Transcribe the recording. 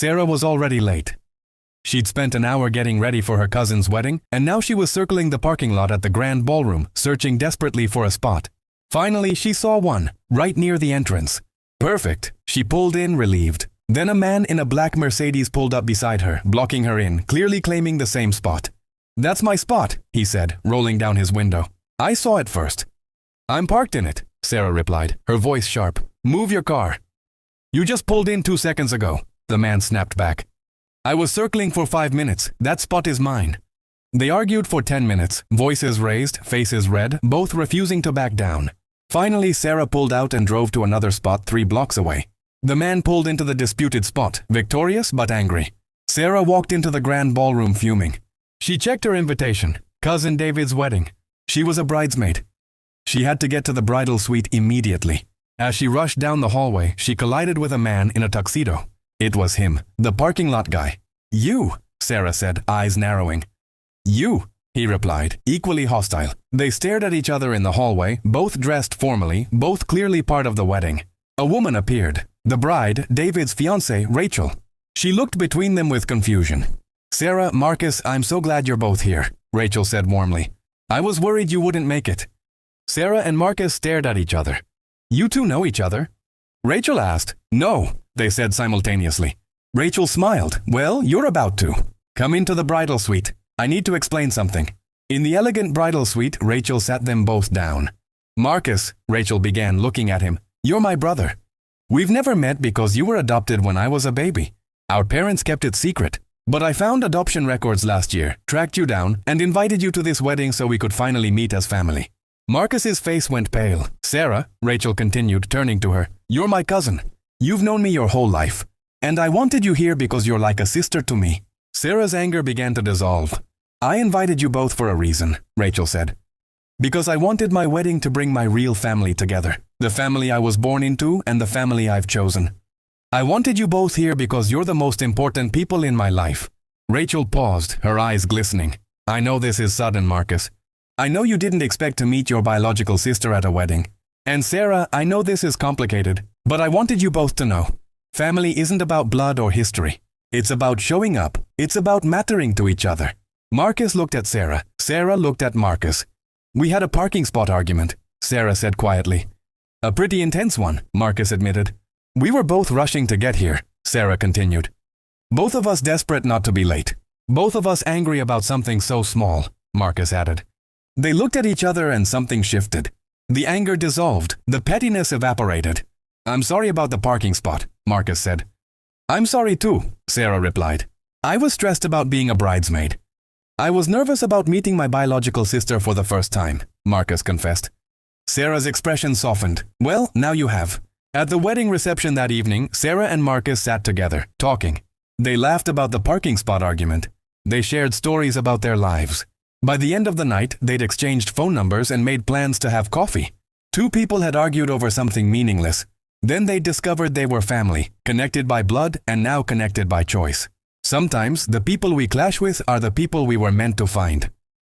Sarah was already late. She'd spent an hour getting ready for her cousin's wedding, and now she was circling the parking lot at the grand ballroom, searching desperately for a spot. Finally, she saw one, right near the entrance. Perfect. She pulled in, relieved. Then a man in a black Mercedes pulled up beside her, blocking her in, clearly claiming the same spot. "That's my spot," he said, rolling down his window. "I saw it first." "I'm parked in it," Sarah replied, her voice sharp. "Move your car." "You just pulled in 2 seconds ago," the man snapped back. "I was circling for 5 minutes. That spot is mine." They argued for 10 minutes, voices raised, faces red, both refusing to back down. Finally, Sarah pulled out and drove to another spot 3 blocks away. The man pulled into the disputed spot, victorious but angry. Sarah walked into the grand ballroom fuming. She checked her invitation, Cousin David's wedding. She was a bridesmaid. She had to get to the bridal suite immediately. As she rushed down the hallway, she collided with a man in a tuxedo. It was him, the parking lot guy. "You," Sarah said, eyes narrowing. "You," he replied, equally hostile. They stared at each other in the hallway, both dressed formally, both clearly part of the wedding. A woman appeared, the bride, David's fiancée, Rachel. She looked between them with confusion. "Sarah, Marcus, I'm so glad you're both here," Rachel said warmly. "I was worried you wouldn't make it." Sarah and Marcus stared at each other. "You two know each other?" Rachel asked. "No," they said simultaneously. Rachel smiled. "Well, you're about to. Come into the bridal suite. I need to explain something." In the elegant bridal suite, Rachel sat them both down. "Marcus," Rachel began, looking at him, "you're my brother. We've never met because you were adopted when I was a baby. Our parents kept it secret. But I found adoption records last year, tracked you down, and invited you to this wedding so we could finally meet as family." Marcus's face went pale. "Sarah," Rachel continued, turning to her, "you're my cousin. You've known me your whole life. And I wanted you here because you're like a sister to me." Sarah's anger began to dissolve. "I invited you both for a reason," Rachel said. "Because I wanted my wedding to bring my real family together. The family I was born into and the family I've chosen. I wanted you both here because you're the most important people in my life." Rachel paused, her eyes glistening. "I know this is sudden, Marcus. I know you didn't expect to meet your biological sister at a wedding. And Sarah, I know this is complicated, but I wanted you both to know. Family isn't about blood or history. It's about showing up. It's about mattering to each other." Marcus looked at Sarah. Sarah looked at Marcus. "We had a parking spot argument," Sarah said quietly. "A pretty intense one," Marcus admitted. "We were both rushing to get here," Sarah continued. "Both of us desperate not to be late. Both of us angry about something so small," Marcus added. They looked at each other and something shifted. The anger dissolved, the pettiness evaporated. "I'm sorry about the parking spot," Marcus said. "I'm sorry too," Sarah replied. "I was stressed about being a bridesmaid. I was nervous about meeting my biological sister for the first time," Marcus confessed. Sarah's expression softened. "Well, now you have." At the wedding reception that evening, Sarah and Marcus sat together, talking. They laughed about the parking spot argument. They shared stories about their lives. By the end of the night, they'd exchanged phone numbers and made plans to have coffee. 2 people had argued over something meaningless. Then they discovered they were family, connected by blood and now connected by choice. Sometimes the people we clash with are the people we were meant to find.